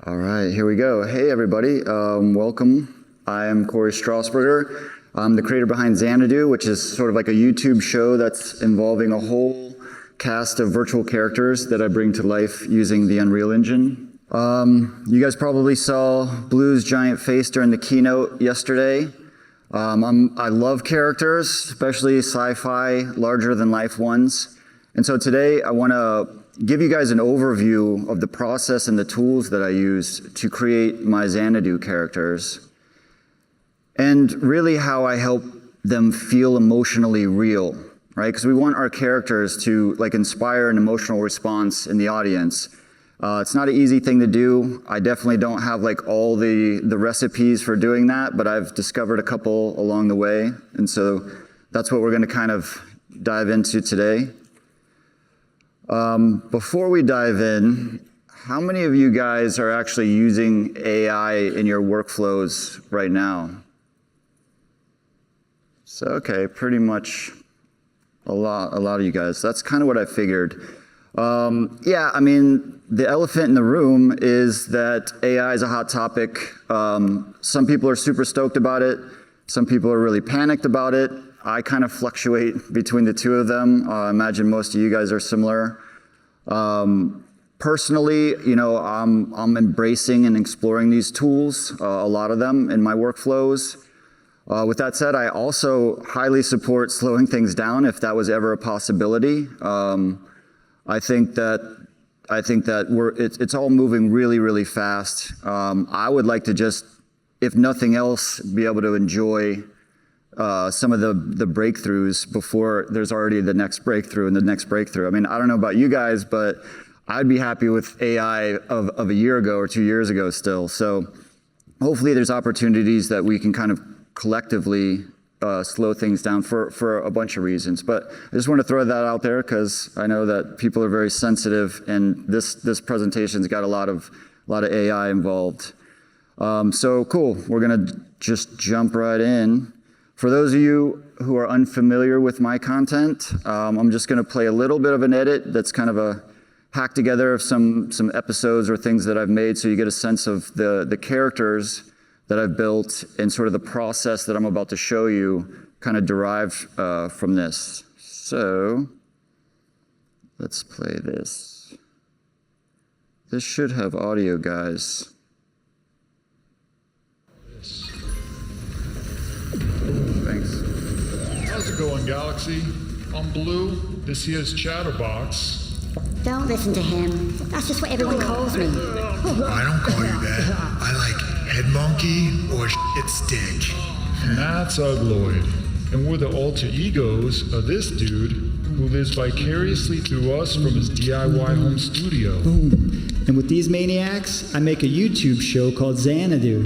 All right, here we go. Hey, everybody. Welcome. I am Cory Strassburger. I'm the creator behind Xanadu, which is sort of like a YouTube show that's involving a whole cast of virtual characters that I bring to life using the Unreal Engine. You guys probably saw Blue's giant face during the keynote yesterday. I love characters, especially sci-fi, larger-than-life ones. And so today I want to give you guys an overview of the process and the tools that I use to create my Xanadu characters, and really how I help them feel emotionally real, right? Because we want our characters to inspire an emotional response in the audience. It's not an easy thing to do. I definitely don't have all the recipes for doing that, but I've discovered a couple along the way, and so that's what we're going to kind of dive into today. Before we dive in, how many of you guys are actually using AI in your workflows right now? So, okay, pretty much a lot of you guys. That's kind of what I figured. Yeah, I mean, the elephant in the room is that AI is a hot topic. Some people are super stoked about it. Some people are really panicked about it. I kind of fluctuate between the two of them. I imagine most of you guys are similar. Personally, I'm embracing and exploring these tools, a lot of them in my workflows. With that said, I also highly support slowing things down if that was ever a possibility. I think that it's all moving really, really fast. I would like to just, if nothing else, be able to enjoy some of the breakthroughs before there's already the next breakthrough and the next breakthrough. I mean, I don't know about you guys, but I'd be happy with AI of a year ago or 2 years ago still. So hopefully there's opportunities that we can kind of collectively slow things down for a bunch of reasons. But I just want to throw that out there because I know that people are very sensitive, and this presentation's got a lot of AI involved. So cool, we're gonna just jump right in. For those of you who are unfamiliar with my content, I'm just going to play a little bit of an edit that's kind of a hack together of some episodes or things that I've made, so you get a sense of the characters that I've built and sort of the process that I'm about to show you kind of derived from this. So let's play this. This should have audio, guys. Thanks. How's it going, Galaxy? I'm Blue. This here's Chatterbox. Don't listen to him. That's just what everyone calls me. I don't call you that. I like head monkey or shit stick. And that's Ugloid. And we're the alter egos of this dude who lives vicariously through us from his DIY home studio. Boom. And with these maniacs, I make a YouTube show called Xanadu.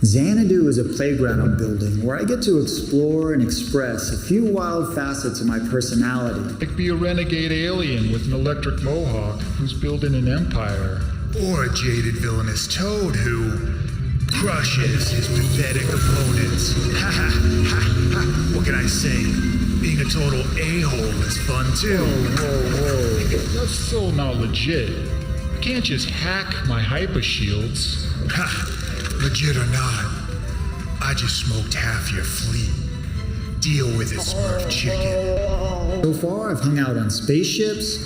Xanadu is a playground I'm building where I get to explore and express a few wild facets of my personality. Like be a renegade alien with an electric mohawk who's building an empire. Or a jaded villainous toad who crushes his pathetic opponents. Ha ha ha ha. What can I say? Being a total a-hole is fun too. Whoa. That's still not legit. You can't just hack my hyper shields. Ha! Legit or not, I just smoked half your fleet. Deal with it, Smurf chicken. So far, I've hung out on spaceships,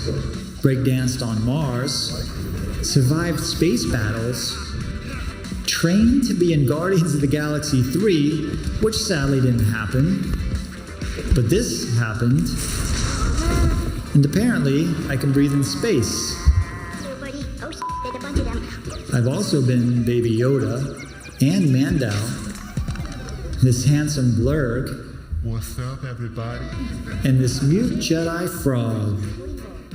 breakdanced on Mars, survived space battles, trained to be in Guardians of the Galaxy 3, which sadly didn't happen. But this happened. And apparently, I can breathe in space. I've also been Baby Yoda and Mandau, this handsome Blurg, What's up, everybody? and this mute Jedi frog.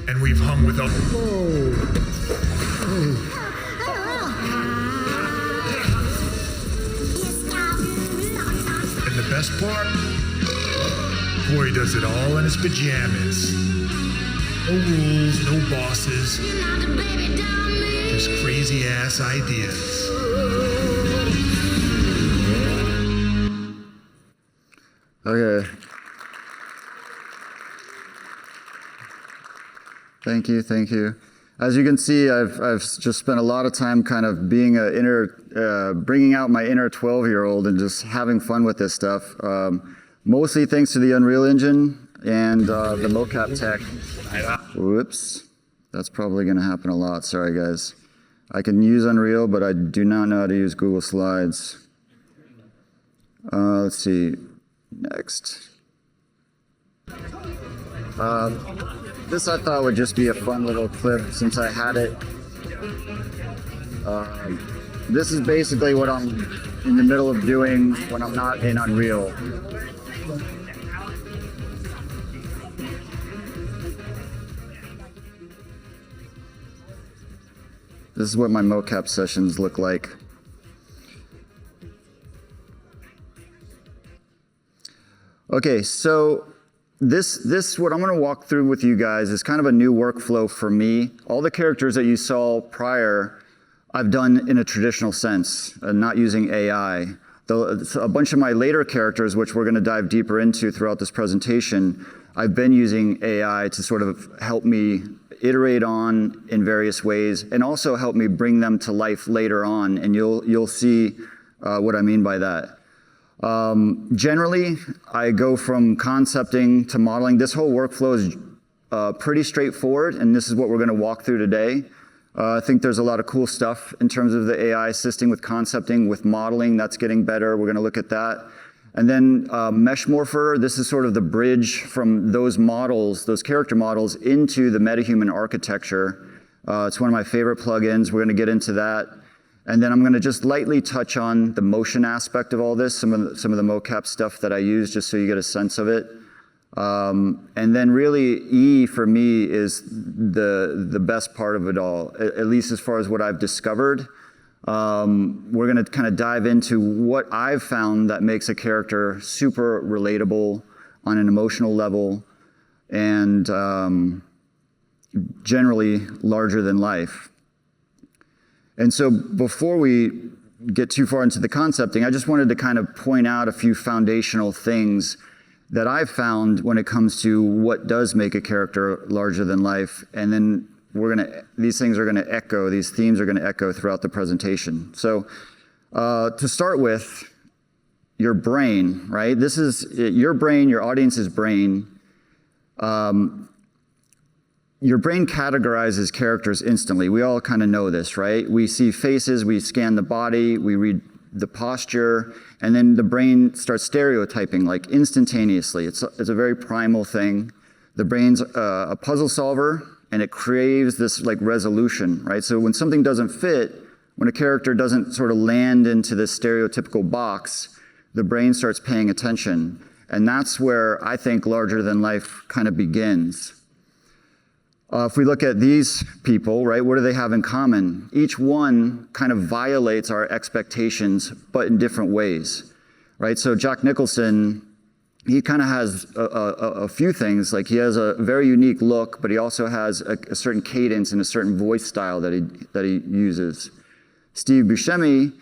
And we've hung with a... And the best part? Cory does it all in his pajamas. No rules, no bosses. Just crazy-ass ideas. Okay. Thank you. As you can see, I've just spent a lot of time kind of being bringing out my inner 12-year-old and just having fun with this stuff. Mostly thanks to the Unreal Engine and the mocap tech. Whoops, that's probably going to happen a lot. Sorry, guys. I can use Unreal, but I do not know how to use Google Slides. Let's see. Next. This I thought would just be a fun little clip since I had it. This is basically what I'm in the middle of doing when I'm not in Unreal. This is what my mocap sessions look like. Okay, so this what I'm going to walk through with you guys is kind of a new workflow for me. All the characters that you saw prior, I've done in a traditional sense, not using AI. A bunch of my later characters, which we're going to dive deeper into throughout this presentation, I've been using AI to sort of help me iterate on in various ways, and also help me bring them to life later on, and you'll see what I mean by that. Generally, I go from concepting to modeling. This whole workflow is pretty straightforward, and this is what we're going to walk through today. I think there's a lot of cool stuff in terms of the AI assisting with concepting, with modeling. That's getting better. We're going to look at that. And then MeshMorpher, this is sort of the bridge from those models, those character models, into the MetaHuman architecture. It's one of my favorite plugins. We're going to get into that. And then I'm going to just lightly touch on the motion aspect of all this, some of the mocap stuff that I use, just so you get a sense of it. And then really E for me is the best part of it all, at least as far as what I've discovered. We're going to kind of dive into what I've found that makes a character super relatable on an emotional level and generally larger than life. And so before we get too far into the concepting, I just wanted to kind of point out a few foundational things that I've found when it comes to what does make a character larger than life. And then these things are gonna echo, these themes are gonna echo throughout the presentation. So to start with, your brain, right? This is your brain, your audience's brain. Your brain categorizes characters instantly. We all kind of know this, right? We see faces, we scan the body, we read the posture, and then the brain starts stereotyping like instantaneously. It's a very primal thing. The brain's a puzzle solver, and it craves this like resolution, right? So when something doesn't fit, when a character doesn't sort of land into this stereotypical box, the brain starts paying attention. And that's where I think larger than life kind of begins. If we look at these people, right, what do they have in common? Each one kind of violates our expectations, but in different ways, right? So Jack Nicholson, he kind of has a few things. Like he has a very unique look, but he also has a certain cadence and a certain voice style that he uses. Steve Buscemi,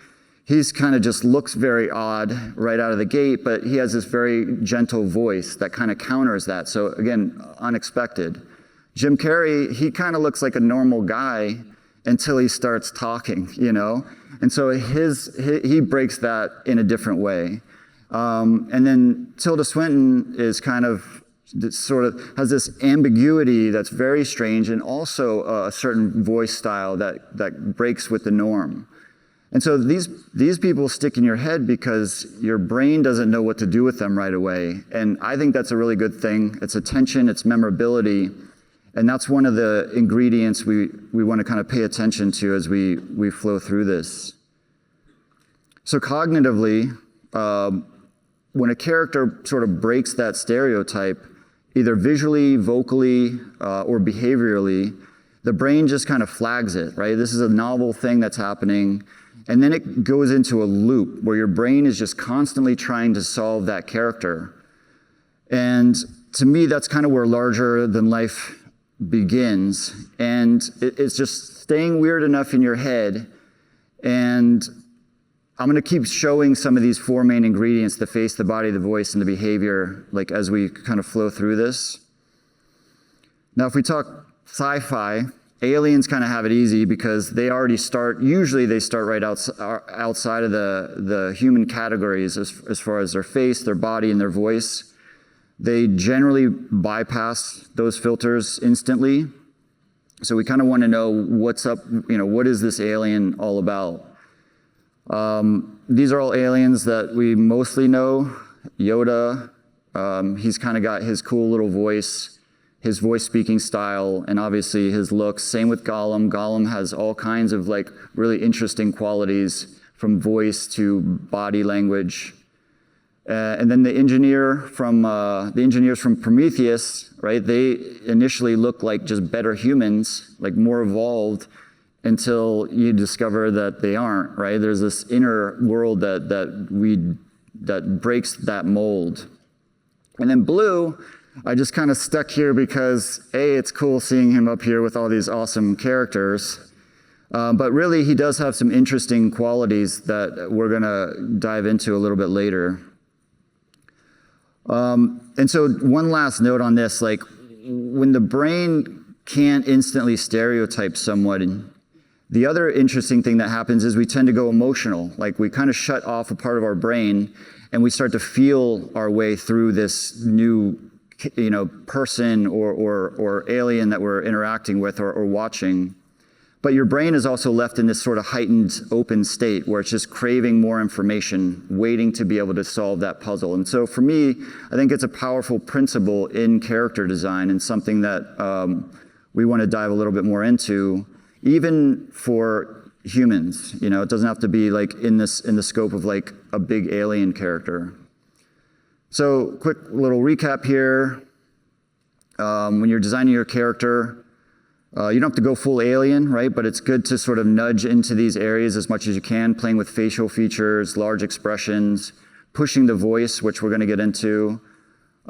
he's kind of just looks very odd right out of the gate, but he has this very gentle voice that kind of counters that. So again, unexpected. Jim Carrey, he kind of looks like a normal guy until he starts talking, you know? And so he breaks that in a different way. And then Tilda Swinton is kind of sort of has this ambiguity that's very strange, and also a certain voice style that breaks with the norm. And so these people stick in your head because your brain doesn't know what to do with them right away. And I think that's a really good thing. It's attention, it's memorability. And that's one of the ingredients we want to kind of pay attention to as we flow through this. So cognitively, when a character sort of breaks that stereotype, either visually, vocally, or behaviorally, the brain just kind of flags it, right? This is a novel thing that's happening. And then it goes into a loop where your brain is just constantly trying to solve that character. And to me, that's kind of where larger than life begins, and it's just staying weird enough in your head. And I'm going to keep showing some of these four main ingredients: the face, the body, the voice, and the behavior, like as we kind of flow through this. Now, if we talk sci-fi, aliens kind of have it easy because they already usually they start right outside of the human categories as far as their face, their body, and their voice. They generally bypass those filters instantly. So we kind of want to know what's up, what is this alien all about? These are all aliens that we mostly know. Yoda, he's kind of got his cool little voice, his voice speaking style, and obviously his looks. Same with Gollum. Gollum has all kinds of like really interesting qualities from voice to body language. And then the engineers from Prometheus, right? They initially look like just better humans, like more evolved, until you discover that they aren't, right? There's this inner world that breaks that mold. And then Blue, I just kind of stuck here because it's cool seeing him up here with all these awesome characters. But really, he does have some interesting qualities that we're gonna dive into a little bit later. And so one last note on this, like when the brain can't instantly stereotype someone, the other interesting thing that happens is we tend to go emotional. Like we kind of shut off a part of our brain and we start to feel our way through this new, person or alien that we're interacting with or watching. But your brain is also left in this sort of heightened open state where it's just craving more information, waiting to be able to solve that puzzle. And so for me, I think it's a powerful principle in character design and something that we want to dive a little bit more into, even for humans. It doesn't have to be like in the scope of like a big alien character. So quick little recap here. When you're designing your character, you don't have to go full alien, right? But it's good to sort of nudge into these areas as much as you can, playing with facial features, large expressions, pushing the voice, which we're going to get into.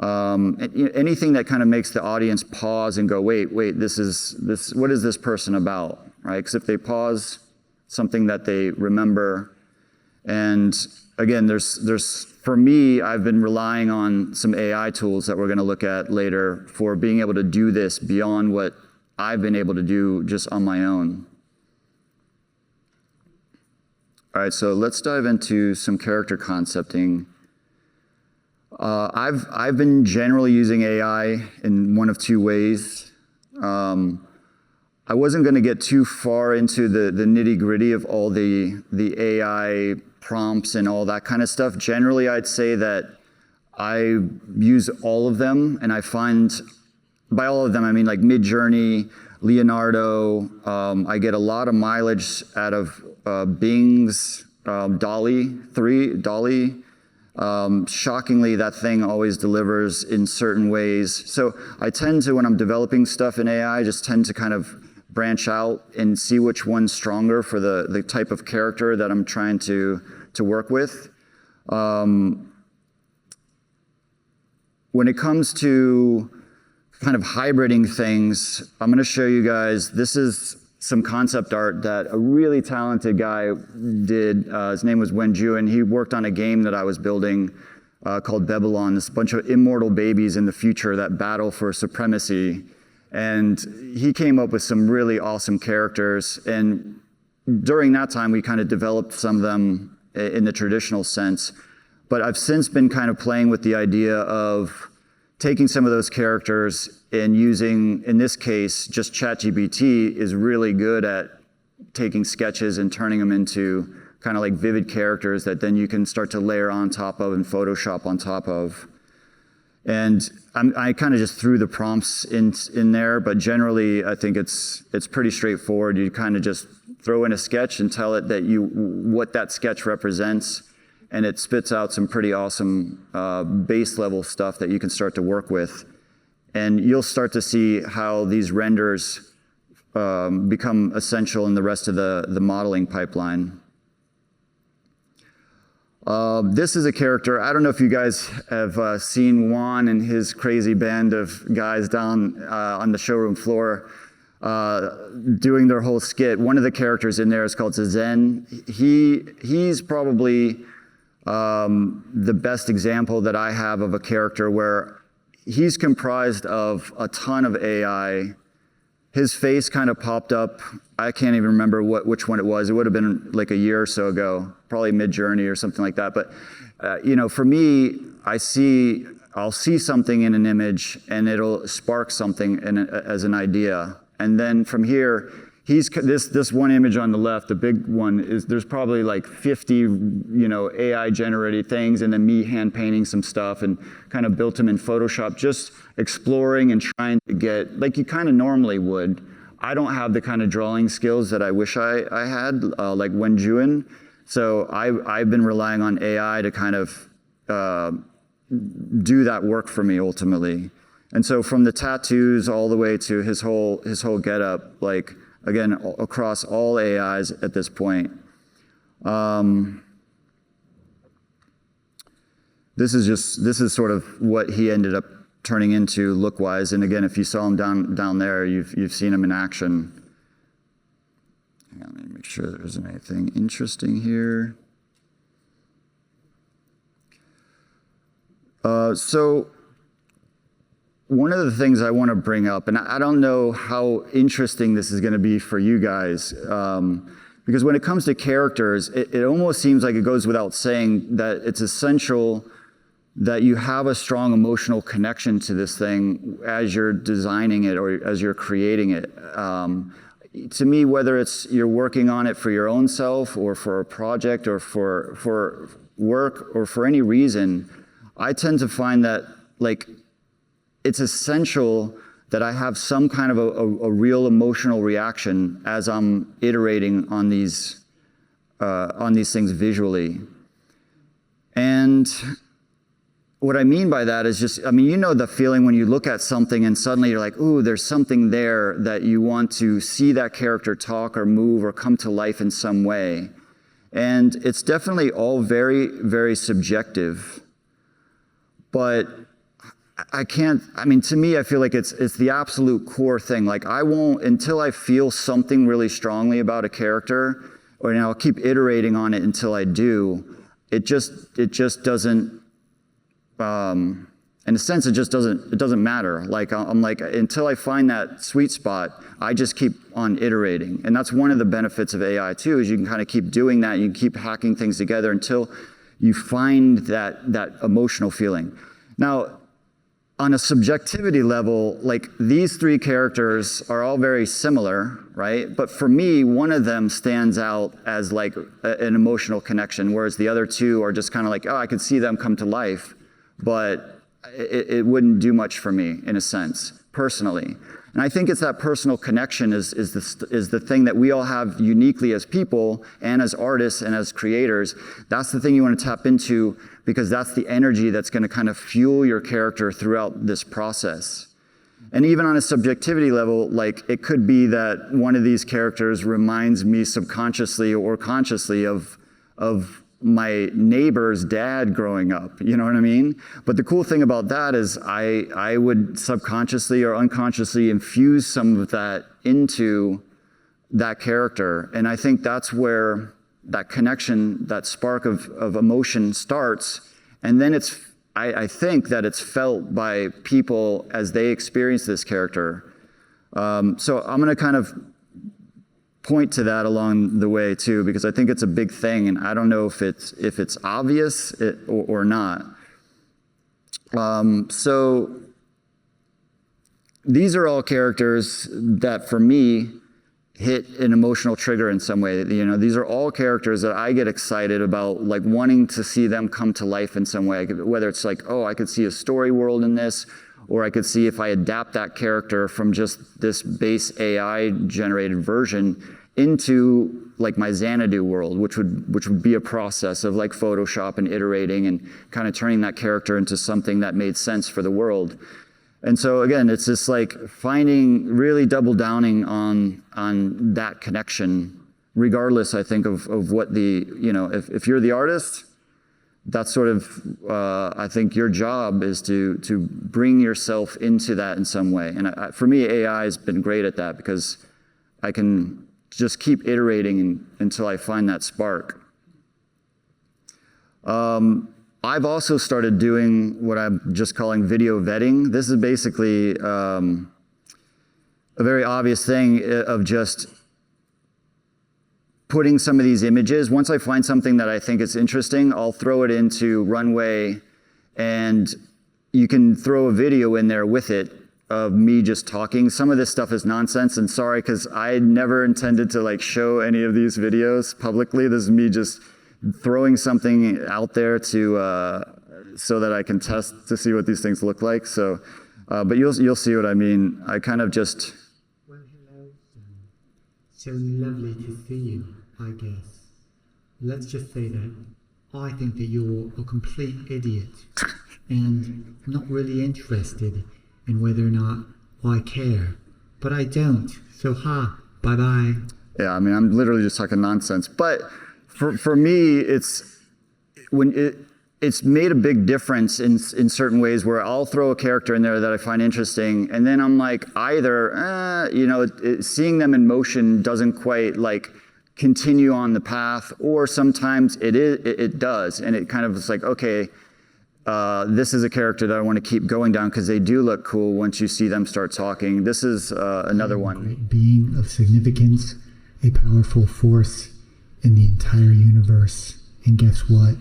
Anything that kind of makes the audience pause and go, wait, what is this person about, right? Because if they pause, something that they remember. And again, there's for me, I've been relying on some AI tools that we're going to look at later for being able to do this beyond what I've been able to do just on my own. All right, so let's dive into some character concepting. I've been generally using AI in one of two ways. I wasn't going to get too far into the nitty-gritty of all the AI prompts and all that kind of stuff. Generally, I'd say that I use all of them, and I find, by all of them, I mean like Midjourney, Leonardo. I get a lot of mileage out of Bing's DALL-E 3. Shockingly, that thing always delivers in certain ways. So I tend to, when I'm developing stuff in AI, I just tend to kind of branch out and see which one's stronger for the type of character that I'm trying to work with. When it comes to kind of hybriding things, I'm going to show you guys, this is some concept art that a really talented guy did. His name was Wenju, and he worked on a game that I was building called Babylon, this bunch of immortal babies in the future that battle for supremacy. And he came up with some really awesome characters. And during that time, we kind of developed some of them in the traditional sense. But I've since been kind of playing with the idea of taking some of those characters and using, in this case, just ChatGPT is really good at taking sketches and turning them into kind of like vivid characters that then you can start to layer on top of and Photoshop on top of. And I kind of just threw the prompts in there, but generally I think it's pretty straightforward. You kind of just throw in a sketch and tell it that what that sketch represents, and it spits out some pretty awesome base level stuff that you can start to work with. And you'll start to see how these renders become essential in the rest of the modeling pipeline. This is a character. I don't know if you guys have seen Juan and his crazy band of guys down on the showroom floor doing their whole skit. One of the characters in there is called Zen. He's probably the best example that I have of a character where he's comprised of a ton of AI his face kind of popped up. I can't even remember which one it was. It would have been like a year or so ago, probably Mid-Journey or something like that. But for me, I'll see something in an image and it'll spark something as an idea. And then from here, this one image on the left, the big one, there's probably like 50 AI generated things, and then me hand painting some stuff and kind of built them in Photoshop, just exploring and trying to get, like you kind of normally would. I don't have the kind of drawing skills that I wish I had, like Wenjuan. So I've been relying on AI to kind of do that work for me ultimately. And so from the tattoos all the way to his whole getup, like again, across all AIs at this point. This is sort of what he ended up turning into look-wise. And again, if you saw him down there, you've seen him in action. Hang on, let me make sure there isn't anything interesting here. So one of the things I want to bring up, and I don't know how interesting this is going to be for you guys, because when it comes to characters, it almost seems like it goes without saying that it's essential that you have a strong emotional connection to this thing as you're designing it or as you're creating it. To me, whether it's you're working on it for your own self or for a project or for work or for any reason, I tend to find that like it's essential that I have some kind of a real emotional reaction as I'm iterating on these things visually. And what I mean by that is just, the feeling when you look at something and suddenly you're like, ooh, there's something there that you want to see that character talk or move or come to life in some way. And it's definitely all very, very subjective. But to me, I feel like it's the absolute core thing. Like I won't, until I feel something really strongly about a character, or I'll keep iterating on it until I do, it just doesn't, in a sense, it doesn't matter. Like I'm like, until I find that sweet spot, I just keep on iterating. And that's one of the benefits of AI too, is you can kind of keep doing that. You can keep hacking things together until you find that emotional feeling. Now, on a subjectivity level, like these three characters are all very similar, right? But for me, one of them stands out as like an emotional connection, whereas the other two are just kind of like, oh, I could see them come to life, but it wouldn't do much for me in a sense, personally. And I think it's that personal connection is the thing that we all have uniquely as people and as artists and as creators. That's the thing you want to tap into, because that's the energy that's going to kind of fuel your character throughout this process. And even on a subjectivity level, like it could be that one of these characters reminds me subconsciously or consciously of my neighbor's dad growing up, you know what I mean? But the cool thing about that is I would subconsciously or unconsciously infuse some of that into that character. And I think that's where that connection, that spark of emotion starts. And then I think that it's felt by people as they experience this character. So I'm gonna kind of point to that along the way too, because I think it's a big thing, and I don't know if it's obvious or not. So these are all characters that for me hit an emotional trigger in some way. These are all characters that I get excited about, like wanting to see them come to life in some way. Whether it's like, oh, I could see a story world in this, or I could see if I adapt that character from just this base AI generated version into like my Xanadu world, which would be a process of like Photoshop and iterating and kind of turning that character into something that made sense for the world. And so again, it's just like really double downing on that connection, regardless, I think, of what if you're the artist, that's sort of, I think your job is to bring yourself into that in some way. And for me, AI has been great at that, because I can just keep iterating until I find that spark. I've also started doing what I'm just calling video vetting. This is basically a very obvious thing of just putting some of these images. Once I find something that I think is interesting, I'll throw it into Runway, and you can throw a video in there with it of me just talking. Some of this stuff is nonsense, and sorry, because I never intended to like show any of these videos publicly. This is me just throwing something out there to so that I can test to see what these things look like. So, but you'll see what I mean. I kind of just. Well, hello. So lovely to see you, I guess. Let's just say that I think that you're a complete idiot and not really interested in whether or not I care. But I don't. So bye-bye. Yeah, I mean, I'm literally just talking nonsense. But for me, it's made a big difference in certain ways where I'll throw a character in there that I find interesting, and then I'm like, either, seeing them in motion doesn't quite like continue on the path, or sometimes it does, and it kind of is like, okay, this is a character that I want to keep going down because they do look cool once you see them start talking. This is another one. Great being of significance, a powerful force in the entire universe. And guess what?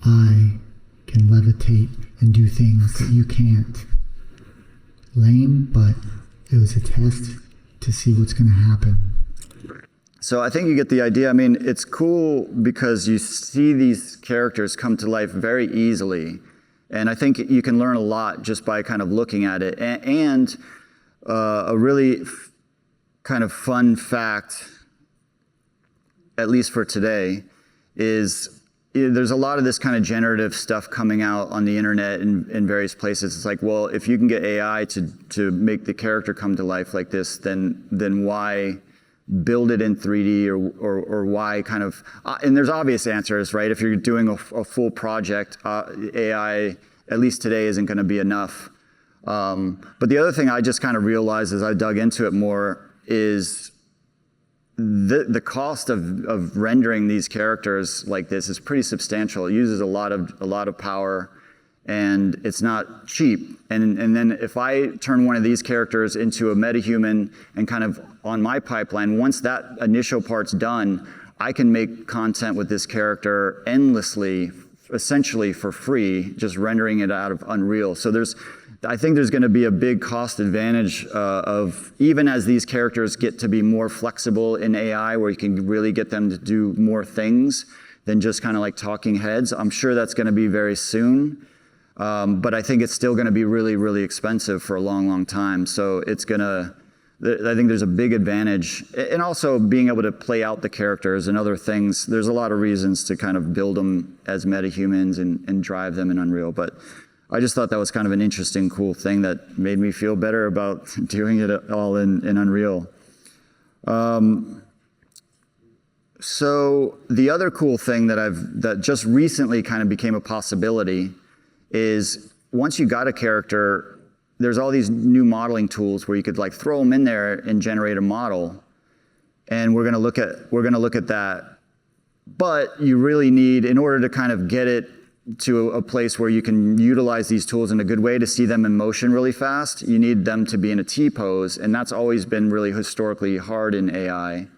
I can levitate and do things that you can't. Lame, but it was a test to see what's going to happen. So I think you get the idea. I mean, it's cool because you see these characters come to life very easily. And I think you can learn a lot just by kind of looking at it. And a really kind of fun fact, at least for today, is there's a lot of this kind of generative stuff coming out on the internet in various places. It's like, well, if you can get AI to make the character come to life like this, then why build it in 3D or why kind of, and there's obvious answers, right? If you're doing a full project, AI, at least today, isn't going to be enough. But the other thing I just kind of realized as I dug into it more is the cost of rendering these characters like this is pretty substantial. It uses a lot of power, and it's not cheap. And then if I turn one of these characters into a MetaHuman and kind of on my pipeline, once that initial part's done, I can make content with this character endlessly, essentially for free, just rendering it out of Unreal. So I think there's going to be a big cost advantage of, even as these characters get to be more flexible in AI, where you can really get them to do more things than just kind of like talking heads. I'm sure that's going to be very soon. But I think it's still going to be really, really expensive for a long, long time. So I think there's a big advantage. And also being able to play out the characters and other things. There's a lot of reasons to kind of build them as MetaHumans and drive them in Unreal. But I just thought that was kind of an interesting, cool thing that made me feel better about doing it all in Unreal. So the other cool thing that just recently kind of became a possibility is once you got a character, there's all these new modeling tools where you could like throw them in there and generate a model. And we're going to look at that. But you really need, in order to kind of get it to a place where you can utilize these tools in a good way to see them in motion really fast, you need them to be in a T-pose, and that's always been really historically hard in AI.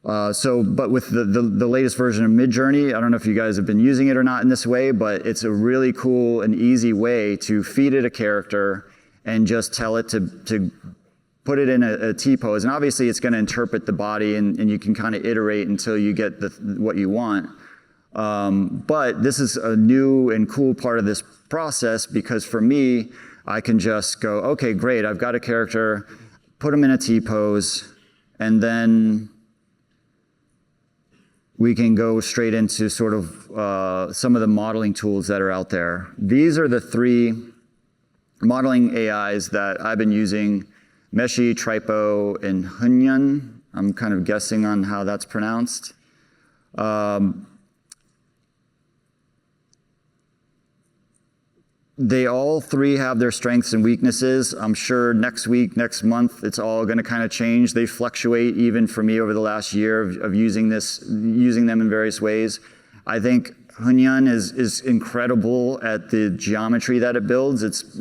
But with the latest version of Midjourney, I don't know if you guys have been using it or not in this way, but it's a really cool and easy way to feed it a character and just tell it to put it in a T-pose. And obviously it's going to interpret the body, and you can kind of iterate until you get what you want. But this is a new and cool part of this process, because for me, I can just go, okay, great, I've got a character, put them in a T-pose, and then we can go straight into sort of some of the modeling tools that are out there. These are the 3 modeling AIs that I've been using: Meshi, Tripo, and Hunyan. I'm kind of guessing on how that's pronounced. They all 3 have their strengths and weaknesses. I'm sure next week, next month, it's all going to kind of change. They fluctuate even for me over the last year of using them in various ways. I think Hunyan is incredible at the geometry that it builds. It's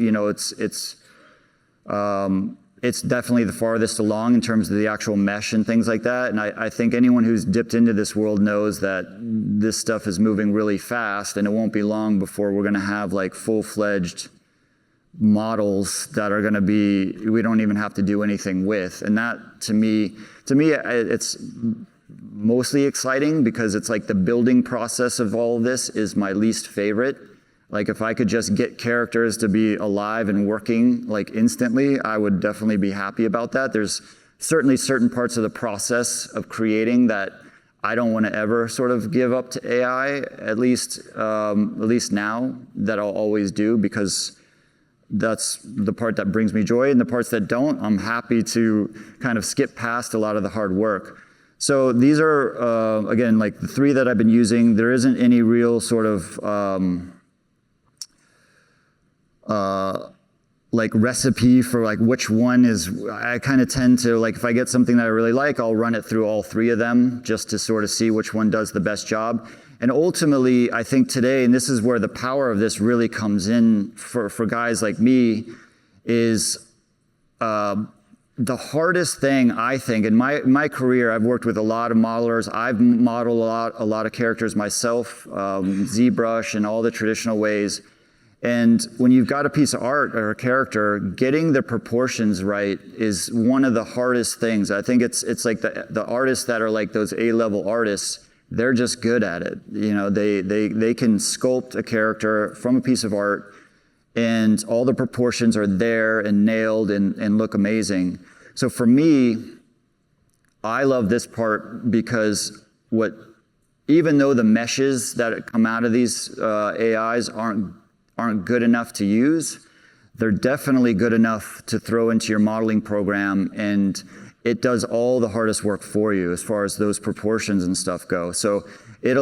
it's definitely the farthest along in terms of the actual mesh and things like that. And I think anyone who's dipped into this world knows that this stuff is moving really fast, and it won't be long before we're going to have like full-fledged models that are going to be, we don't even have to do anything with. And that to me, it's mostly exciting because it's like the building process of all of this is my least favorite. Like if I could just get characters to be alive and working like instantly, I would definitely be happy about that. There's certainly certain parts of the process of creating that I don't want to ever sort of give up to AI, at least now, that I'll always do, because that's the part that brings me joy, and the parts that don't, I'm happy to kind of skip past a lot of the hard work. So these are, again, like the 3 that I've been using. There isn't any real sort of like recipe for like which one is, I kind of tend to, like if I get something that I really like, I'll run it through all 3 of them just to sort of see which one does the best job. And ultimately, I think today, and this is where the power of this really comes in for guys like me, is the hardest thing, I think, in my career, I've worked with a lot of modelers. I've modeled a lot of characters myself, ZBrush and all the traditional ways. And when you've got a piece of art or a character, getting the proportions right is one of the hardest things. I think it's like the artists that are like those A-level artists, they're just good at it. You know, they can sculpt a character from a piece of art, and all the proportions are there and nailed and look amazing. So for me, I love this part because even though the meshes that come out of these AIs aren't good enough to use, they're definitely good enough to throw into your modeling program, and it does all the hardest work for you as far as those proportions and stuff go. So it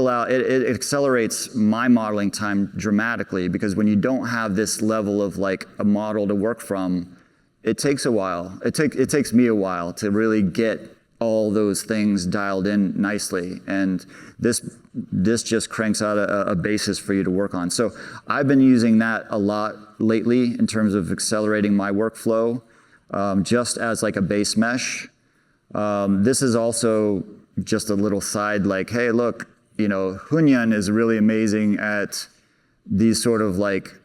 accelerates my modeling time dramatically, because when you don't have this level of like a model to work from, it takes a while. It takes me a while to really get all those things dialed in nicely. And this just cranks out a basis for you to work on. So I've been using that a lot lately in terms of accelerating my workflow, just as like a base mesh. This is also just a little side, like, hey, look, you know, Hunyan is really amazing at these sort of like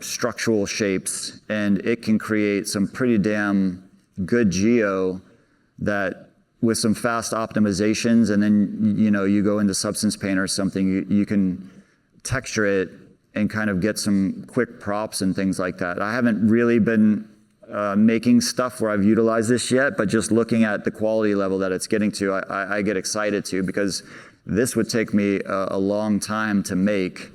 structural shapes, and it can create some pretty damn good geo that with some fast optimizations, and then, you know, you go into Substance Paint or something, you can texture it and kind of get some quick props and things like that. I haven't really been making stuff where I've utilized this yet, but just looking at the quality level that it's getting to, I get excited to, because this would take me a long time to make.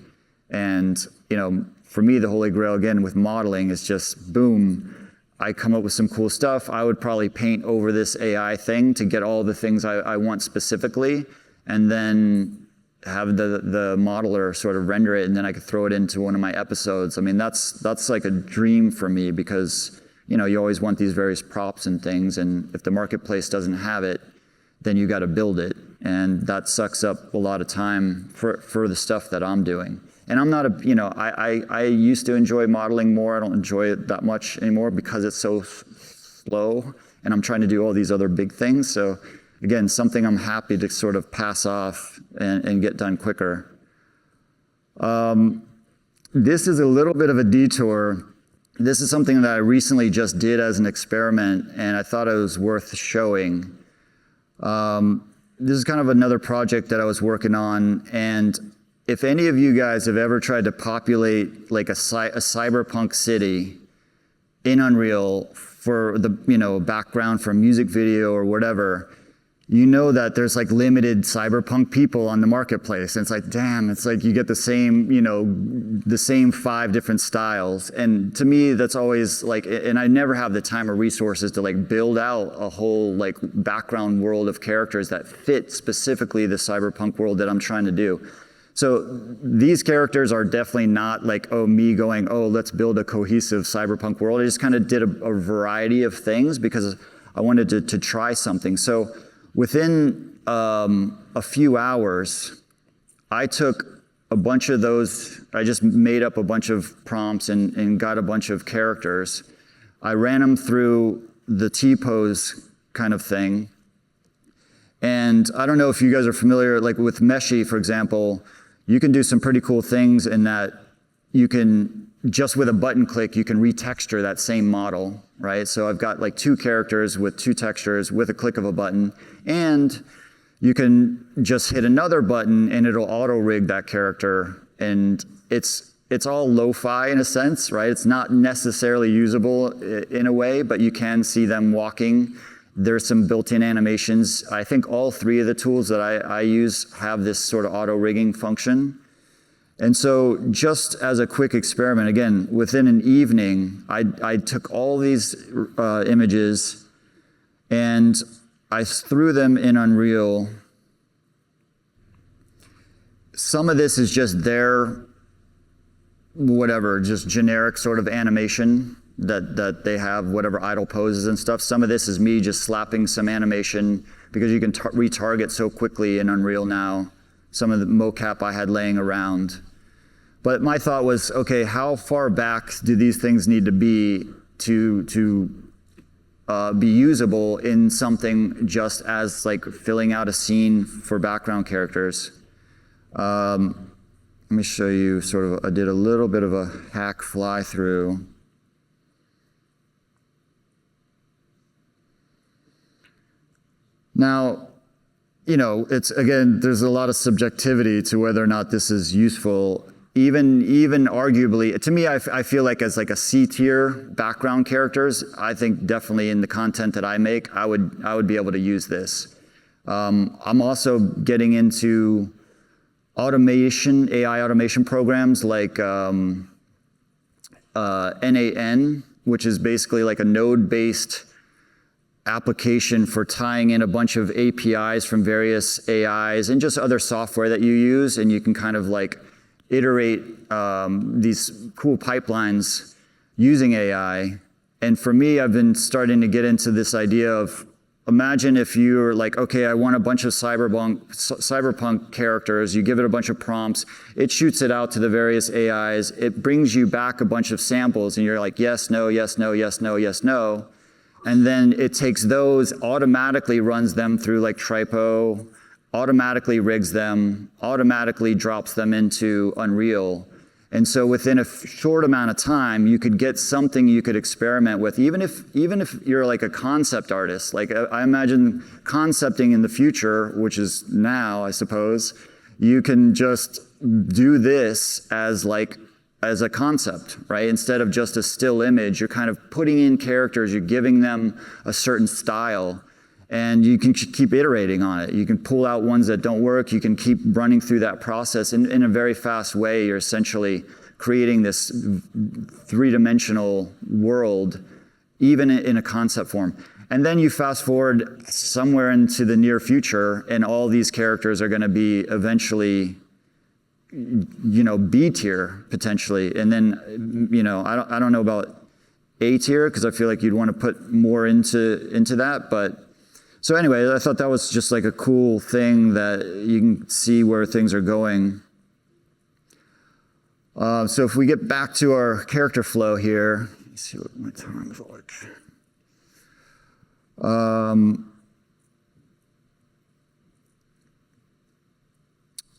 And, you know, for me, the holy grail, again, with modeling is just boom, I come up with some cool stuff. I would probably paint over this AI thing to get all the things I want specifically, and then have the modeler sort of render it, and then I could throw it into one of my episodes. I mean, that's like a dream for me, because, you know, you always want these various props and things, and if the marketplace doesn't have it, then you got to build it, and that sucks up a lot of time for the stuff that I'm doing. And I'm not I used to enjoy modeling more. I don't enjoy it that much anymore because it's so slow, and I'm trying to do all these other big things. So again, something I'm happy to sort of pass off and get done quicker. This is a little bit of a detour. This is something that I recently just did as an experiment, and I thought it was worth showing. This is kind of another project that I was working on, and if any of you guys have ever tried to populate like a cyberpunk city in Unreal for the, you know, background for a music video or whatever, you know that there's like limited cyberpunk people on the marketplace. And it's like, damn, it's like you get the same, you know, the same 5 different styles. And to me, that's always like, and I never have the time or resources to like build out a whole like background world of characters that fit specifically the cyberpunk world that I'm trying to do. So these characters are definitely not like, oh, me going, oh, let's build a cohesive cyberpunk world. I just kind of did a variety of things because I wanted to try something. So within a few hours, I took a bunch of those, I just made up a bunch of prompts and got a bunch of characters. I ran them through the T-pose kind of thing. And I don't know if you guys are familiar, like with Meshy, for example, you can do some pretty cool things in that you can, just with a button click, you can retexture that same model, right? So I've got like 2 characters with 2 textures with a click of a button, and you can just hit another button and it'll auto rig that character. And it's all lo-fi in a sense, right? It's not necessarily usable in a way, but you can see them walking. There's some built-in animations. I think all 3 of the tools that I use have this sort of auto rigging function. And so just as a quick experiment, again, within an evening, I took all these images and I threw them in Unreal. Some of this is just their, whatever, just generic sort of animation that they have, whatever idle poses and stuff. Some of this is me just slapping some animation because you can retarget so quickly in Unreal now. Some of the mocap I had laying around. But my thought was, okay, how far back do these things need to be be usable in something just as like filling out a scene for background characters? Let me show you sort of, I did a little bit of a hack fly through. Now, you know, it's, again, there's a lot of subjectivity to whether or not this is useful. Even arguably, to me, I feel like as like a C-tier background characters, I think definitely in the content that I make, I would be able to use this. I'm also getting into automation, AI automation programs like NAN, which is basically like a node-based application for tying in a bunch of APIs from various AIs and just other software that you use, and you can kind of like iterate these cool pipelines using AI. And for me, I've been starting to get into this idea of, imagine if you're like, okay, I want a bunch of cyberpunk characters, you give it a bunch of prompts, it shoots it out to the various AIs, it brings you back a bunch of samples, and you're like, yes, no, yes, no, yes, no, yes, no. And then it takes those, automatically runs them through like Tripo, automatically rigs them, automatically drops them into Unreal. And so within a short amount of time, you could get something you could experiment with, even if you're like a concept artist. Like I imagine concepting in the future, which is now, I suppose, you can just do this as a concept, right? Instead of just a still image, you're kind of putting in characters, you're giving them a certain style, and you can keep iterating on it. You can pull out ones that don't work, you can keep running through that process. In a very fast way, you're essentially creating this 3-dimensional world, even in a concept form. And then you fast forward somewhere into the near future, and all these characters are gonna be eventually, you know, B tier potentially. And then, you know, I don't know about A tier, because I feel like you'd want to put more into that. But so anyway, I thought that was just like a cool thing that you can see where things are going. So if we get back to our character flow here, let's see what my time is like.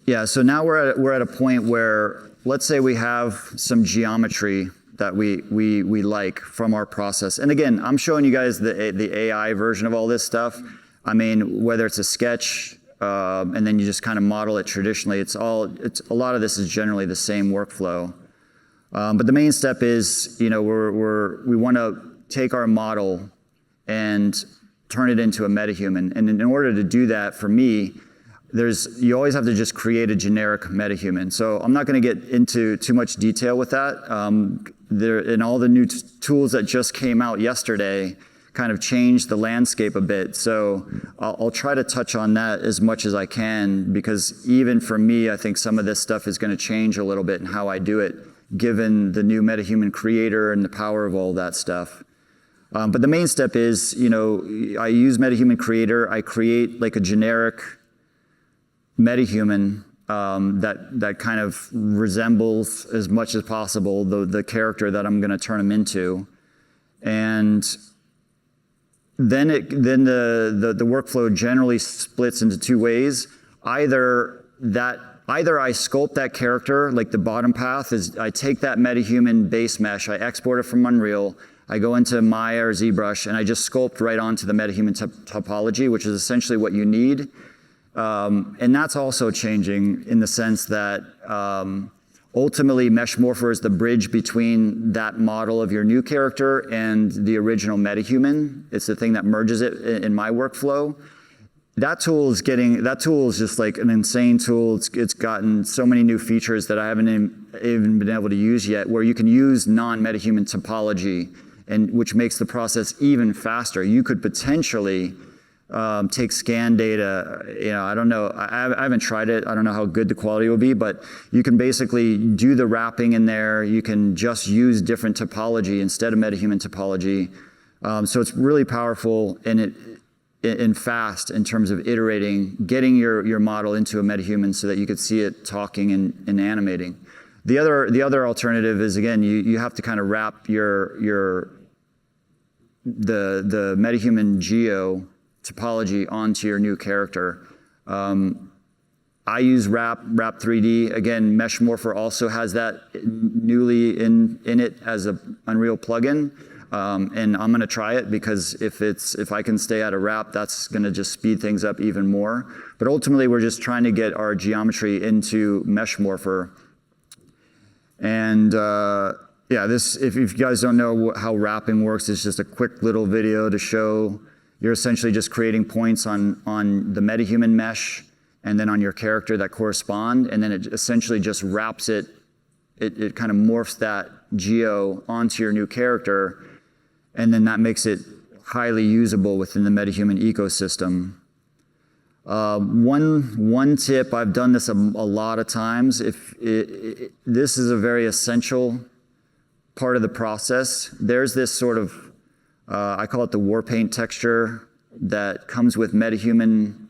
Yeah, so now we're at a point where, let's say we have some geometry that we like from our process. And again, I'm showing you guys the AI version of all this stuff. I mean, whether it's a sketch and then you just kind of model it traditionally, a lot of this is generally the same workflow. But the main step is, you know, we want to take our model and turn it into a MetaHuman. And in order to do that, for me, you always have to just create a generic MetaHuman. So I'm not going to get into too much detail with that. And all the new tools that just came out yesterday kind of changed the landscape a bit. So I'll try to touch on that as much as I can, because even for me, I think some of this stuff is going to change a little bit in how I do it, given the new MetaHuman creator and the power of all that stuff. But the main step is, you know, I use MetaHuman creator. I create like a generic MetaHuman that kind of resembles as much as possible the character that I'm going to turn him into. And then the workflow generally splits into two ways. Either I sculpt that character, like the bottom path is I take that MetaHuman base mesh, I export it from Unreal, I go into Maya or ZBrush, and I just sculpt right onto the MetaHuman topology, which is essentially what you need. And that's also changing in the sense that ultimately MeshMorpher is the bridge between that model of your new character and the original MetaHuman. It's the thing that merges it in my workflow. That tool is just like an insane tool. It's gotten so many new features that I haven't even been able to use yet, where you can use non-MetaHuman topology, and which makes the process even faster. You could potentially take scan data, I don't know, I haven't tried it. I don't know how good the quality will be, but you can basically do the wrapping in there. You can just use different topology instead of MetaHuman topology. So it's really powerful and fast in terms of iterating, getting your model into a MetaHuman so that you could see it talking and animating. The other alternative is, again, you have to kind of wrap the MetaHuman geo topology onto your new character. I use Wrap 3D. Again, MeshMorpher also has that newly in it as an Unreal plugin. And I'm gonna try it because if I can stay out of Wrap, that's gonna just speed things up even more. But ultimately, we're just trying to get our geometry into MeshMorpher. And yeah, if you guys don't know how wrapping works, it's just a quick little video to show you're essentially just creating points on the MetaHuman mesh and then on your character that correspond, and then it essentially just wraps it kind of morphs that geo onto your new character, and then that makes it highly usable within the MetaHuman ecosystem. One tip, I've done this a lot of times, this is a very essential part of the process. There's this sort of, I call it the war paint texture that comes with MetaHuman,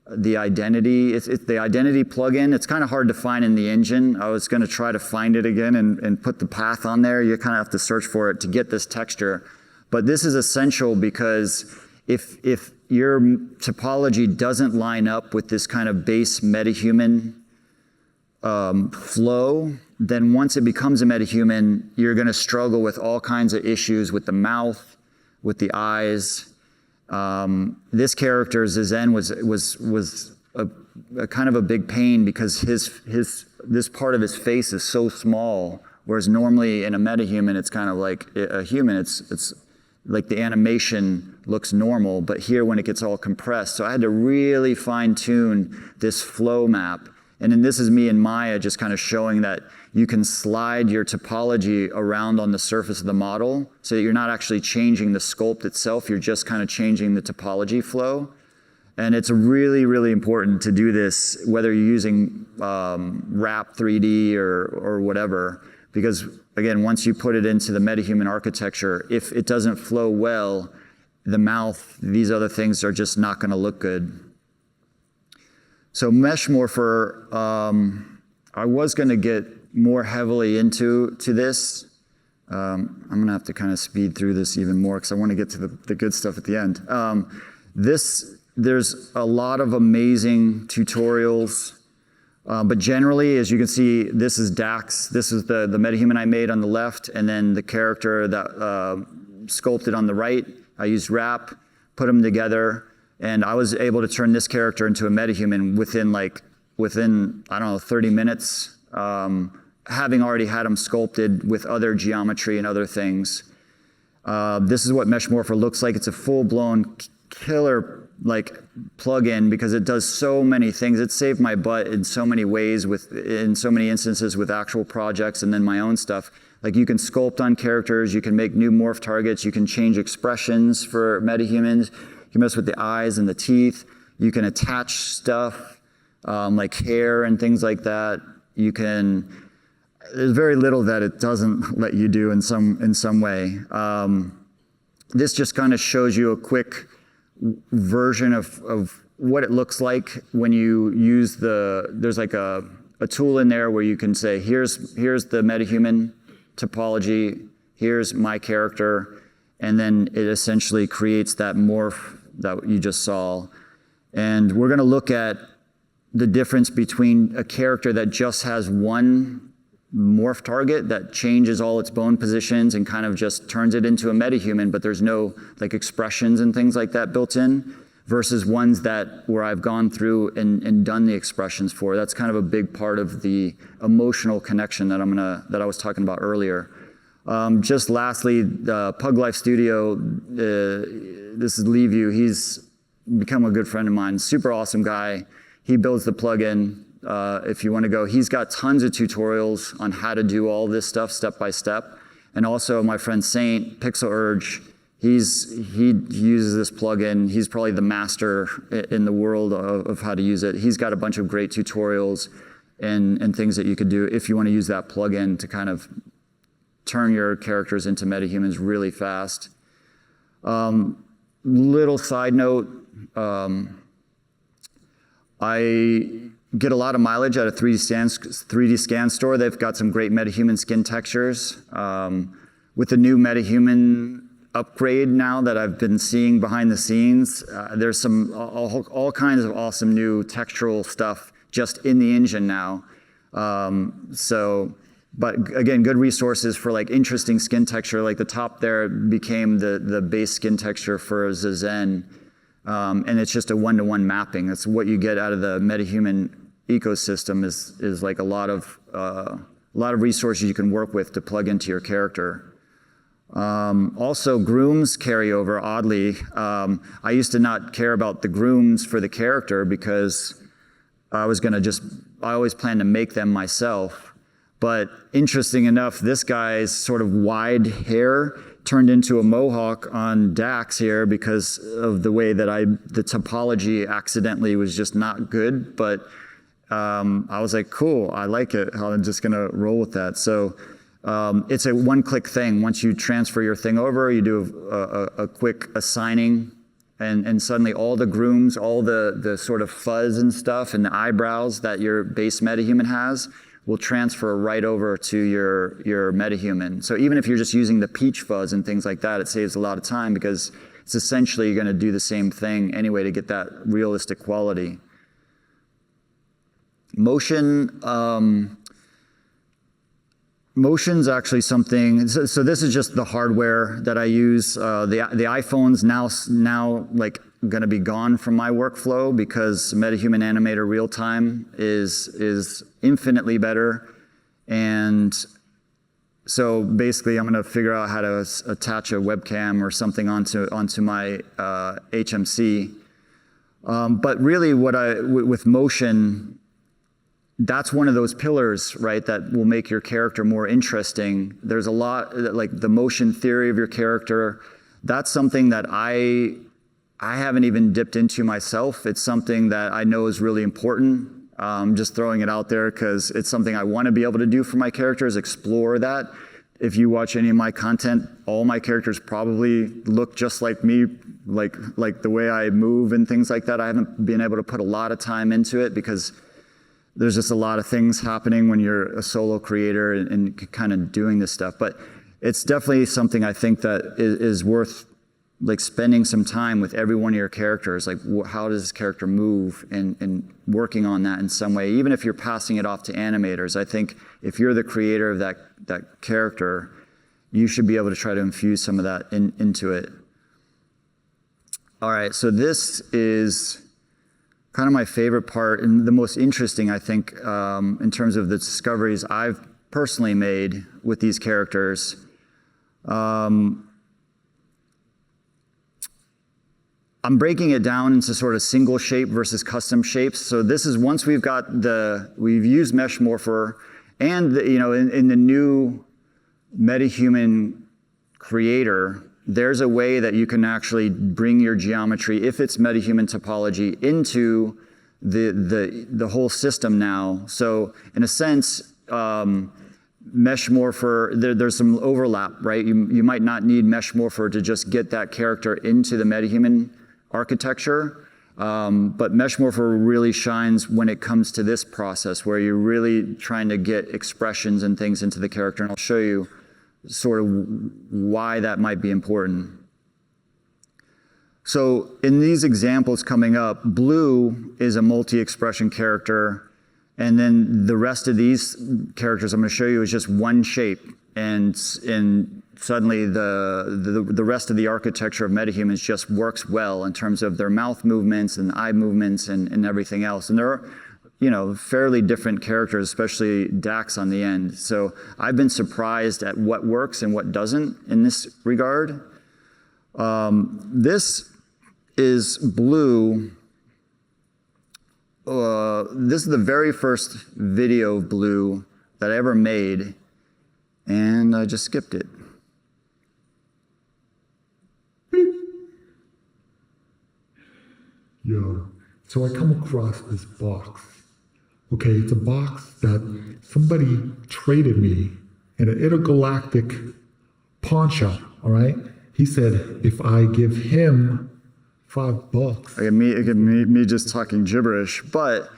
the identity. It's the identity plugin. It's kind of hard to find in the engine. I was gonna try to find it again and put the path on there. You kind of have to search for it to get this texture. But this is essential because if your topology doesn't line up with this kind of base MetaHuman flow, then once it becomes a MetaHuman, you're gonna struggle with all kinds of issues with the mouth, with the eyes. This character, Zazen, was a kind of a big pain because this part of his face is so small, whereas normally in a MetaHuman, it's kind of like a human. It's like the animation looks normal, but here when it gets all compressed. So I had to really fine tune this flow map. And then this is me in Maya just kind of showing that you can slide your topology around on the surface of the model so that you're not actually changing the sculpt itself, you're just kind of changing the topology flow. And it's really, really important to do this, whether you're using Wrap 3D or whatever, because again, once you put it into the MetaHuman architecture, if it doesn't flow well, the mouth, these other things are just not gonna look good. So MeshMorpher, I was gonna get more heavily into this. I'm gonna have to kind of speed through this even more because I want to get to the good stuff at the end. There's a lot of amazing tutorials, but generally, as you can see, this is Dax. This is the MetaHuman I made on the left, and then the character that sculpted on the right. I used Wrap, put them together, and I was able to turn this character into a MetaHuman within I don't know, 30 minutes. Having already had them sculpted with other geometry and other things. This is what MeshMorpher looks like. It's a full-blown killer plugin because it does so many things. It saved my butt in so many ways in so many instances with actual projects and then my own stuff. Like you can sculpt on characters, you can make new morph targets, you can change expressions for MetaHumans, you can mess with the eyes and the teeth, you can attach stuff like hair and things like that. There's very little that it doesn't let you do in some way. This just kind of shows you a quick version of what it looks like when you use there's like a tool in there where you can say, here's the MetaHuman topology, here's my character, and then it essentially creates that morph that you just saw. And we're going to look at the difference between a character that just has one morph target that changes all its bone positions and kind of just turns it into a MetaHuman, but there's no like expressions and things like that built in, versus ones where I've gone through and done the expressions for. That's kind of a big part of the emotional connection that I was talking about earlier. Just lastly, the Pug Life Studio, this is Lee View. He's become a good friend of mine, super awesome guy. He builds the plugin. If you want to go, he's got tons of tutorials on how to do all this stuff step by step. And also my friend Saint, Pixel Urge, he uses this plugin. He's probably the master in the world of how to use it. He's got a bunch of great tutorials and things that you could do if you want to use that plugin to kind of turn your characters into MetaHumans really fast. Little side note, I get a lot of mileage at a 3D scan store. They've got some great MetaHuman skin textures. With the new MetaHuman upgrade now that I've been seeing behind the scenes, there's some all kinds of awesome new textural stuff just in the engine now. But again, good resources for like interesting skin texture. Like the top there became the base skin texture for Zazen. And it's just a one-to-one mapping. That's what you get out of the MetaHuman ecosystem is like a lot of resources you can work with to plug into your character. Also, grooms carry over, oddly. I used to not care about the grooms for the character because I always planned to make them myself. But interesting enough, this guy's sort of wide hair turned into a mohawk on Dax here because of the way that the topology accidentally was just not good. But I was like, cool, I like it. I'm just gonna roll with that. So it's a one-click thing. Once you transfer your thing over, you do a quick assigning, and suddenly all the grooms, all the sort of fuzz and stuff and the eyebrows that your base MetaHuman has will transfer right over to your MetaHuman. So even if you're just using the peach fuzz and things like that, it saves a lot of time because it's essentially you're gonna do the same thing anyway to get that realistic quality. Motion's actually something, so this is just the hardware that I use. The iPhone's now like gonna be gone from my workflow because MetaHuman Animator real-time is infinitely better. And so basically I'm gonna figure out how to attach a webcam or something onto my HMC. But really with motion, that's one of those pillars, right, that will make your character more interesting. There's a lot, like the motion theory of your character. That's something that I haven't even dipped into myself. It's something that I know is really important. Just throwing it out there because it's something I want to be able to do for my characters, explore that. If you watch any of my content, all my characters probably look just like me, like the way I move and things like that. I haven't been able to put a lot of time into it because there's just a lot of things happening when you're a solo creator and kind of doing this stuff. But it's definitely something I think that is worth like spending some time with every one of your characters. Like how does this character move and working on that in some way, even if you're passing it off to animators. I think if you're the creator of that character, you should be able to try to infuse some of that into it. All right, so this is kind of my favorite part and the most interesting, I think, in terms of the discoveries I've personally made with these characters. I'm breaking it down into sort of single shape versus custom shapes. So this is once we've used MeshMorpher and in the new MetaHuman creator, there's a way that you can actually bring your geometry, if it's MetaHuman topology, into the whole system now. So in a sense, MeshMorpher, there's some overlap, right? You might not need MeshMorpher to just get that character into the MetaHuman architecture, but MeshMorpher really shines when it comes to this process where you're really trying to get expressions and things into the character, and I'll show you sort of why that might be important. So in these examples coming up, blue is a multi-expression character, and then the rest of these characters I'm going to show you is just one shape, and suddenly the rest of the architecture of MetaHumans just works well in terms of their mouth movements and eye movements and everything else. And they're, fairly different characters, especially Dax on the end. So I've been surprised at what works and what doesn't in this regard. This is blue. This is the very first video of blue that I ever made, and I just skipped it. Yo, so I come across this box. Okay, it's a box that somebody traded me in an intergalactic pawn shop, all right? He said if I give him $5. Again, me just talking gibberish, but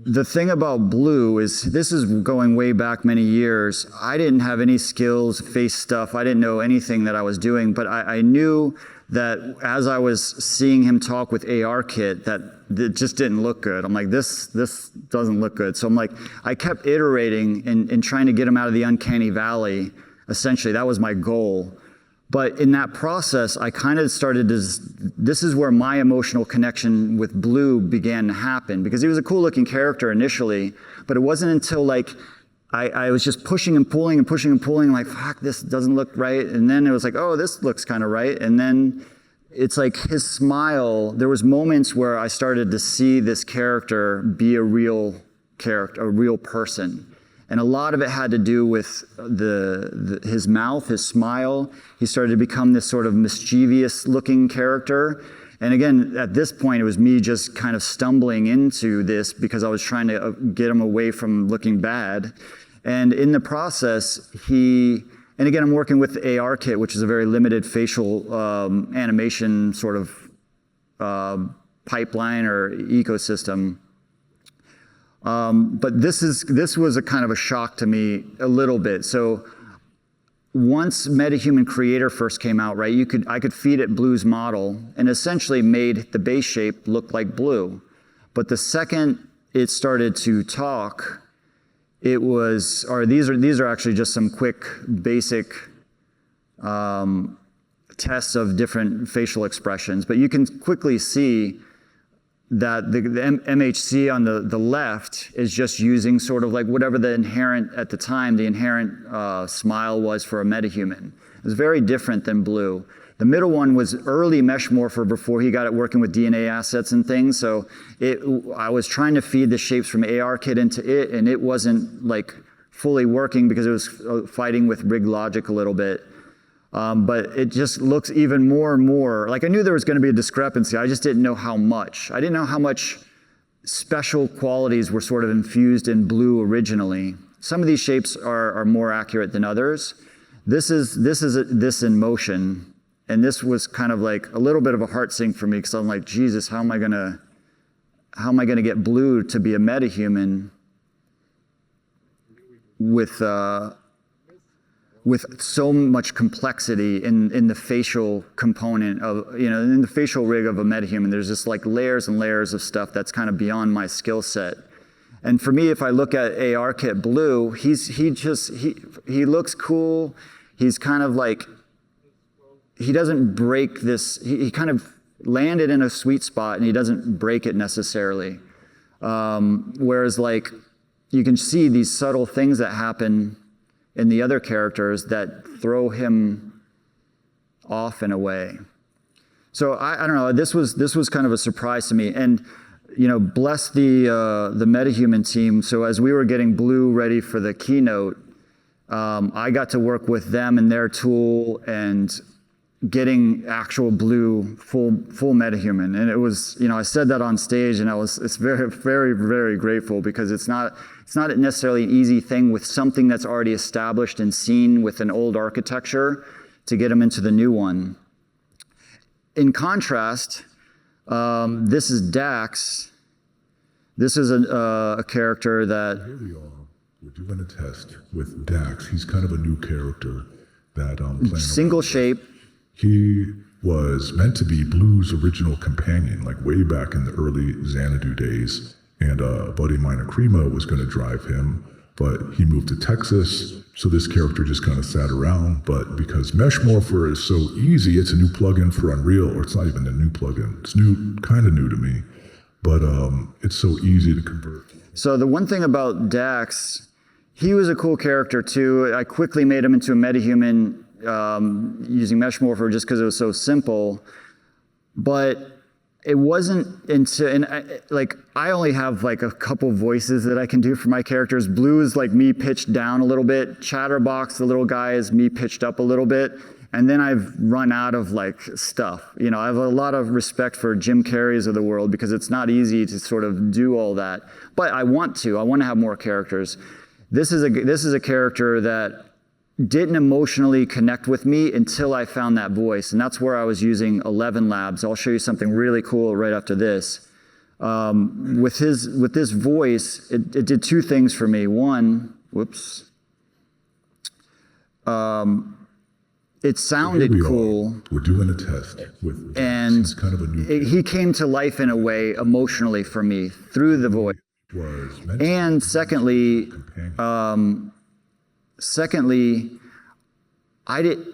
the thing about blue is this is going way back many years. I didn't have any skills, face stuff. I didn't know anything that I was doing, but I knew that as I was seeing him talk with ARKit, that it just didn't look good. I'm like, this doesn't look good. So I'm like, I kept iterating and trying to get him out of the uncanny valley. Essentially, that was my goal. But in that process, I kind of started to, this is where my emotional connection with Blue began to happen, because he was a cool looking character initially, but it wasn't until like, I was just pushing and pulling and pushing and pulling, like, fuck, this doesn't look right. And then it was like, oh, this looks kind of right. And then it's like his smile, there was moments where I started to see this character be a real character, a real person. And a lot of it had to do with his mouth, his smile. He started to become this sort of mischievous looking character. And again, at this point, it was me just kind of stumbling into this because I was trying to get him away from looking bad. And in the process, and again, I'm working with ARKit, which is a very limited facial animation sort of pipeline or ecosystem. But this was a kind of a shock to me a little bit. So once MetaHuman Creator first came out, right, I could feed it Blue's model and essentially made the base shape look like Blue. But the second it started to talk, it was, or these are actually just some quick basic tests of different facial expressions. But you can quickly see that the MHC on the left is just using sort of like whatever the inherent, at the time, the inherent smile was for a MetaHuman. It was very different than Blue. The middle one was early MeshMorpher before he got it working with DNA assets and things. So I was trying to feed the shapes from ARKit into it, and it wasn't like fully working because it was fighting with rig logic a little bit. But it just looks even more and more, like I knew there was going to be a discrepancy. I just didn't know how much. I didn't know how much special qualities were sort of infused in Blue originally. Some of these shapes are more accurate than others. This in motion. And this was kind of like a little bit of a heart sink for me because I'm like, Jesus, how am I gonna get Blue to be a MetaHuman with so much complexity in the facial component of, in the facial rig of a MetaHuman. There's just like layers and layers of stuff that's kind of beyond my skill set. And for me, if I look at ARKit Blue, he looks cool. He's kind of like, he doesn't break this, he kind of landed in a sweet spot and he doesn't break it necessarily. Whereas like, you can see these subtle things that happen in the other characters that throw him off in a way. So I don't know, this was kind of a surprise to me. And bless the MetaHuman team. So as we were getting Blue ready for the keynote, I got to work with them and their tool and getting actual Blue full MetaHuman. And it was, I said that on stage and it's very, very, very grateful because it's not necessarily an easy thing with something that's already established and seen with an old architecture to get them into the new one. In contrast, this is Dax. This is a character that... Here we are. We're doing a test with Dax. He's kind of a new character. that playing Single around. shape. He was meant to be Blue's original companion, like way back in the early Xanadu days. And a buddy of mine, Akrima, was going to drive him, but he moved to Texas, so this character just kind of sat around. But because MeshMorpher is so easy, it's a new plugin for Unreal, or it's not even a new plugin. It's new, kind of new to me, but it's so easy to convert. So the one thing about Dax, he was a cool character too. I quickly made him into a MetaHuman using MeshMorpher just because it was so simple. But it wasn't until, I only have like a couple voices that I can do for my characters. Blue is like me pitched down a little bit. Chatterbox, the little guy, is me pitched up a little bit. And then I've run out of like stuff. You know, I have a lot of respect for Jim Carrey's of the world because it's not easy to sort of do all that. But I want to have more characters. This is a character that didn't emotionally connect with me until I found that voice. And that's where I was using 11 Labs. I'll show you something really cool right after this. With this voice, it did two things for me. One, whoops. It sounded cool. We're doing a test with and kind of a new he came to life in a way emotionally for me through the voice. And secondly,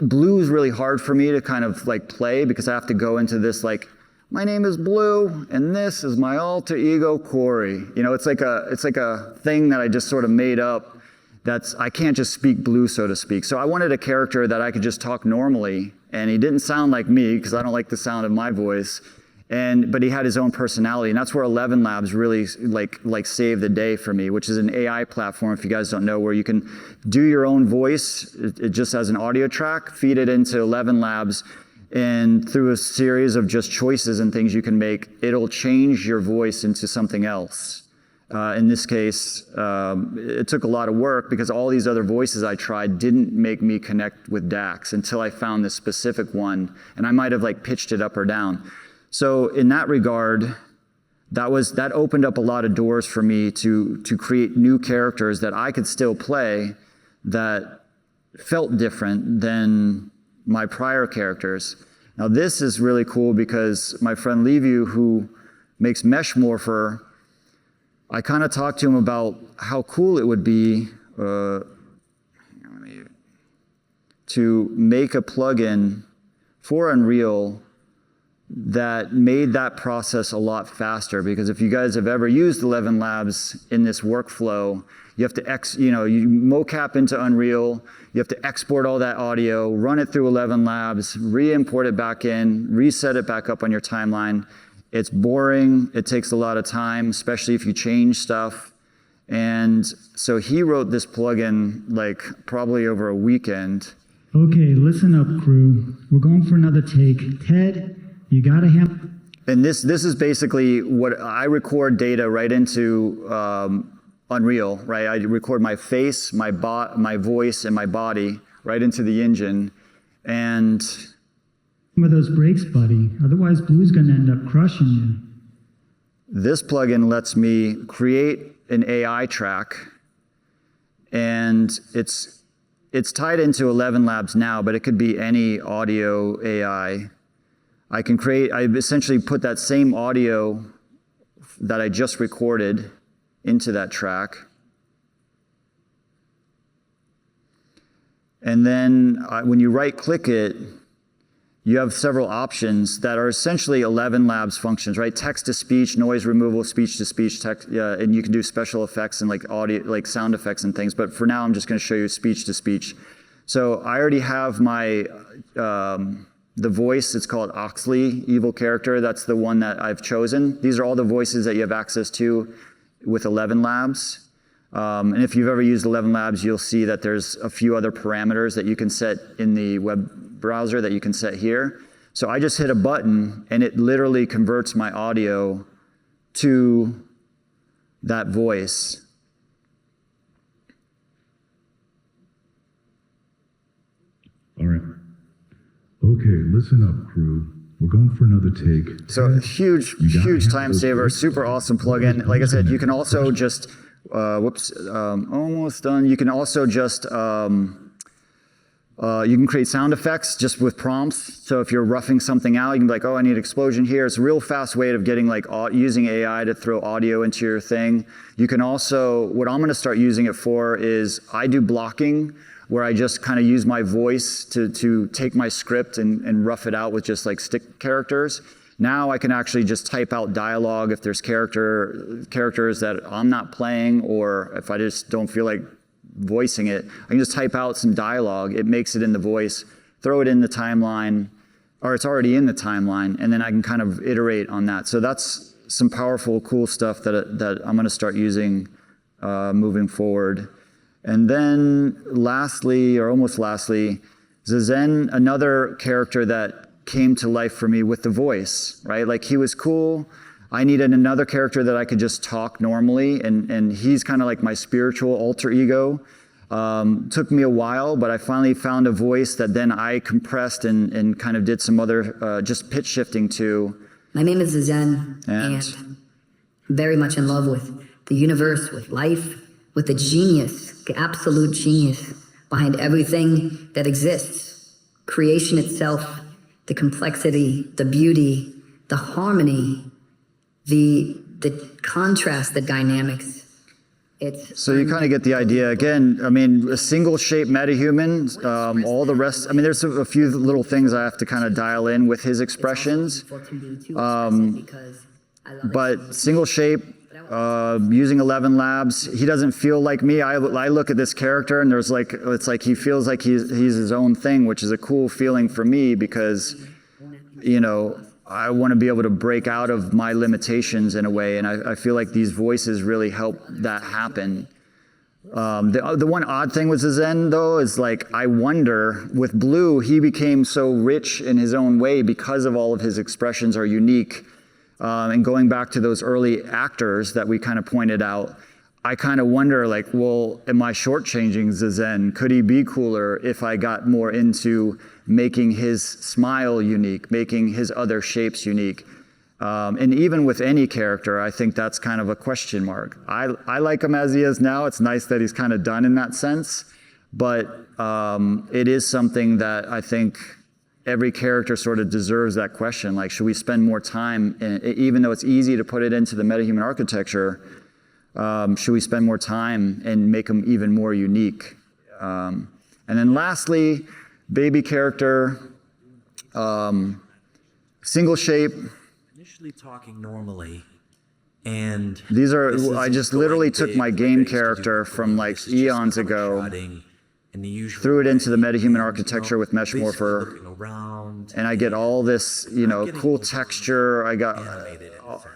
Blue is really hard for me to kind of like play because I have to go into this like, my name is Blue and this is my alter ego Cory. You know, it's like a thing that I just sort of made up. I can't just speak Blue, so to speak. So I wanted a character that I could just talk normally, and he didn't sound like me because I don't like the sound of my voice. But he had his own personality, and that's where 11 Labs really like saved the day for me, which is an AI platform, if you guys don't know, where you can do your own voice, it just as an audio track, feed it into 11 Labs, and through a series of just choices and things you can make, it'll change your voice into something else. In this case, it took a lot of work because all these other voices I tried didn't make me connect with Dax until I found this specific one, and I might have like pitched it up or down. So in that regard, that opened up a lot of doors for me to create new characters that I could still play that felt different than my prior characters. Now this is really cool because my friend Levu, who makes MeshMorpher, I kind of talked to him about how cool it would be to make a plugin for Unreal that made that process a lot faster. Because if you guys have ever used 11 Labs in this workflow, you have to you mocap into Unreal, you have to export all that audio, run it through 11 Labs, re-import it back in, reset it back up on your timeline. It's boring, it takes a lot of time, especially if you change stuff. And so he wrote this plugin like probably over a weekend. Okay, listen up, crew. We're going for another take. Ted, you gotta have... And this is basically what I record data right into Unreal, right? I record my face, my voice, and my body right into the engine. And some of those brakes, buddy. Otherwise, Blue's gonna end up crushing you. this plugin lets me create an AI track, and it's tied into 11 Labs now, but it could be any audio AI. I essentially put that same audio that I just recorded into that track. And then when you right-click it, you have several options that are essentially 11 Labs functions, right? Text-to-speech, noise removal, speech-to-speech, text, and you can do special effects and like audio, like sound effects and things. But for now, I'm just going to show you speech-to-speech. So I already have my the voice. It's called Oxley, evil character. That's the one that I've chosen. These are all the voices that you have access to with 11 Labs. And if you've ever used 11 Labs, you'll see that there's a few other parameters that you can set in the web browser that you can set here. So I just hit a button, and it literally converts my audio to that voice. All right. Okay, listen up, crew. We're going for another take. So huge time saver, super awesome plugin. Like I said, you can also just, almost done. You can also just You can create sound effects just with prompts. So if you're roughing something out, you can be like, oh, I need an explosion here. It's a real fast way of getting like using AI to throw audio into your thing. You can also, what I'm gonna start using it for is I do blocking where I just kind of use my voice to take my script and rough it out with just like stick characters. Now I can actually just type out dialogue if there's characters that I'm not playing, or if I just don't feel like voicing it, I can just type out some dialogue. It makes it in the voice, throw it in the timeline, or it's already in the timeline, and then I can kind of iterate on that. So that's some powerful, cool stuff that I'm gonna start using moving forward. And then lastly, or almost lastly, Zazen, another character that came to life for me with the voice, right? Like he was cool. I needed another character that I could just talk normally, and he's kind of like my spiritual alter ego. Took me a while, but I finally found a voice that then I compressed and kind of did some other just pitch shifting to. My name is Zazen, and I'm very much in love with the universe, with life, with the genius, the absolute genius behind everything that exists. Creation itself, the complexity, the beauty, the harmony, the contrast, the dynamics. So you kind of get the idea. Again, I mean, a single shape MetaHuman, all the rest, I mean, there's a few little things I have to kind of dial in with his expressions. But single shape, using 11 labs, he doesn't feel like me. I look at this character and there's like, it's like he feels like he's his own thing, which is a cool feeling for me because, you know, I want to be able to break out of my limitations in a way, and I feel like these voices really help that happen. The one odd thing with Zazen, though, is like I wonder, with Blue, he became so rich in his own way because of all of his expressions are unique. And going back to those early actors that we kind of pointed out, I kind of wonder, like, well, am I shortchanging Zazen? Could he be cooler if I got more into making his smile unique, making his other shapes unique? And even with any character, I think that's kind of a question mark. I like him as he is now. It's nice that he's kind of done in that sense. But it is something that I think every character sort of deserves that question. Like, should we spend more time, even though it's easy to put it into the MetaHuman architecture, should we spend more time and make them even more unique? And then lastly, baby character, single shape. Initially talking normally, and these are, I just literally took my game character from like eons ago, threw it into the MetaHuman architecture with MeshMorpher, and I get all this, you know, cool texture. I got,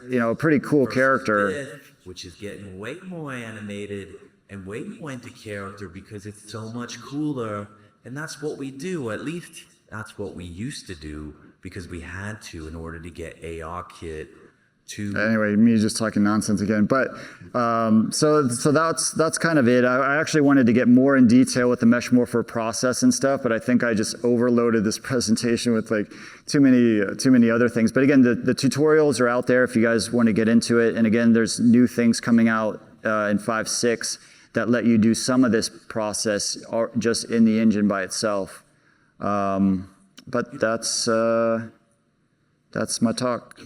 you know, a pretty cool character. Which is getting way more animated and way more into character because it's so much cooler. And that's what we do, at least that's what we used to do because we had to in order to get ARKit to... Anyway, me just talking nonsense again. But so that's kind of it. I actually wanted to get more in detail with the MeshMorpher process and stuff, but I think I just overloaded this presentation with like too many other things. But again, the tutorials are out there if you guys want to get into it. And again, there's new things coming out in 5.6 that let you do some of this process just in the engine by itself. But that's my talk.